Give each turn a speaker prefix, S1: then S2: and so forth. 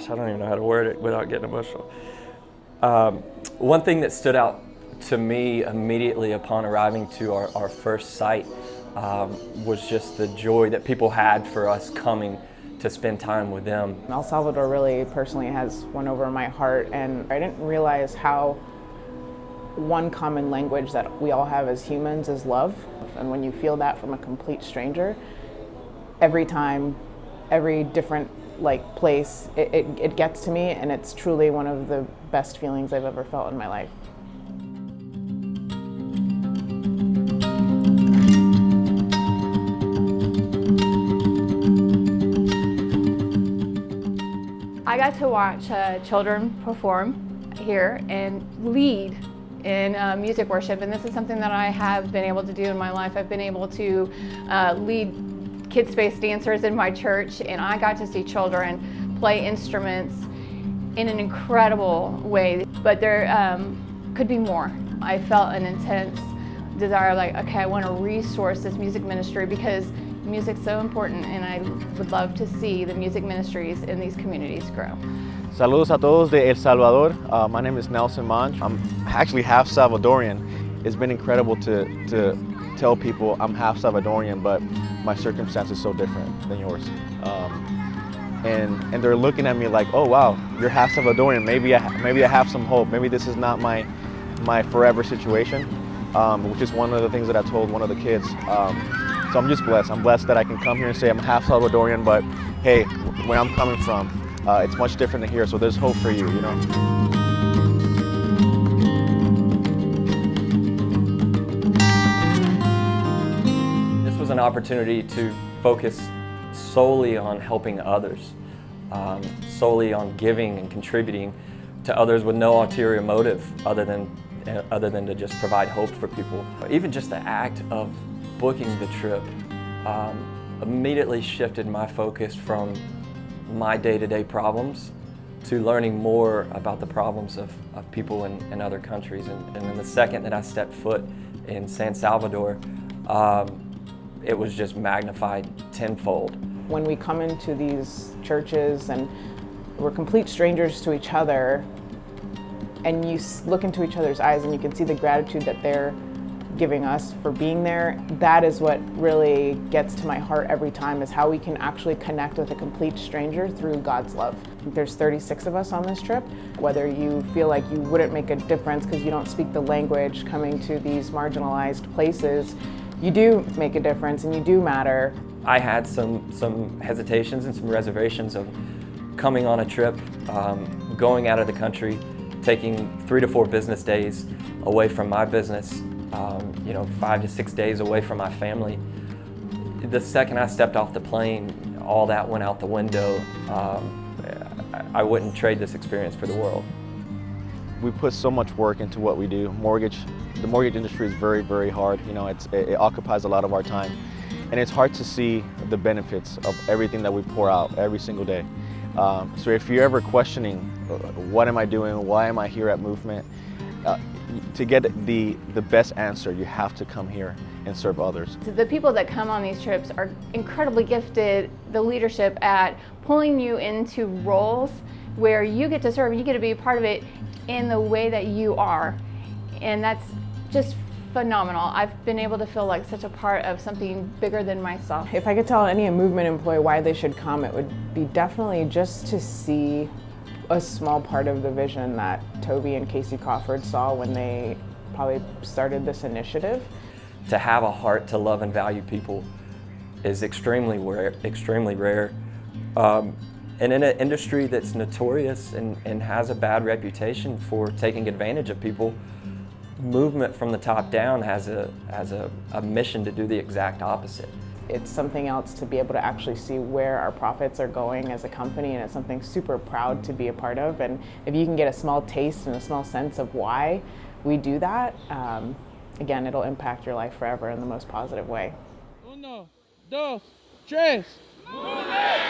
S1: gosh, I don't even know how to word it without getting emotional. One thing that stood out to me immediately upon arriving to our first site was just the joy that people had for us coming to spend time with them.
S2: El Salvador really personally has won over my heart, and I didn't realize how one common language that we all have as humans is love. And when you feel that from a complete stranger, every time, every different place, it gets to me, and it's truly one of the best feelings I've ever felt in my life.
S3: I got to watch children perform here and lead in music worship, and this is something that I have been able to do in my life. I've been able to lead Kids Space dancers in my church, and I got to see children play instruments in an incredible way, but there could be more. I felt an intense desire, okay, I want to resource this music ministry because music's so important, and I would love to see the music ministries in these communities grow.
S4: Saludos a todos de El Salvador. My name is Nelson Monch. I'm actually half Salvadorian. It's been incredible to tell people I'm half Salvadorian, but my circumstance is so different than yours. And they're looking at me like, oh wow, you're half Salvadorian. Maybe I have some hope. Maybe this is not my forever situation, which is one of the things that I told one of the kids. So I'm just blessed. I'm blessed that I can come here and say I'm half Salvadorian, but hey, where I'm coming from, it's much different than here. So there's hope for you, you know.
S1: An opportunity to focus solely on helping others, solely on giving and contributing to others with no ulterior motive other than to just provide hope for people. Even just the act of booking the trip immediately shifted my focus from my day-to-day problems to learning more about the problems of people in other countries. And then the second that I stepped foot in San Salvador, it was just magnified tenfold.
S2: When we come into these churches and we're complete strangers to each other, and you look into each other's eyes and you can see the gratitude that they're giving us for being there, that is what really gets to my heart every time, is how we can actually connect with a complete stranger through God's love. There's 36 of us on this trip. Whether you feel like you wouldn't make a difference because you don't speak the language coming to these marginalized places, you do make a difference and you do matter.
S1: I had some hesitations and some reservations of coming on a trip, going out of the country, taking 3 to 4 business days away from my business, 5 to 6 days away from my family. The second I stepped off the plane, all that went out the window. I wouldn't trade this experience for the world.
S4: We put so much work into what we do. The mortgage industry is very, very hard. It occupies a lot of our time. And it's hard to see the benefits of everything that we pour out every single day. So if you're ever questioning, what am I doing? Why am I here at Movement? To get the best answer, you have to come here and serve others.
S3: The people that come on these trips are incredibly gifted, the leadership, at pulling you into roles where you get to serve and you get to be a part of it in the way that you are. And that's just phenomenal. I've been able to feel like such a part of something bigger than myself.
S2: If I could tell any Movement employee why they should come, it would be definitely just to see a small part of the vision that Toby and Casey Crawford saw when they probably started this initiative.
S1: To have a heart to love and value people is extremely rare. And in an industry that's notorious and has a bad reputation for taking advantage of people, Movement from the top down has a mission to do the exact opposite.
S2: It's something else to be able to actually see where our profits are going as a company, and it's something super proud to be a part of. And if you can get a small taste and a small sense of why we do that, again, it'll impact your life forever in the most positive way.
S5: 1, 2, 3. Movement!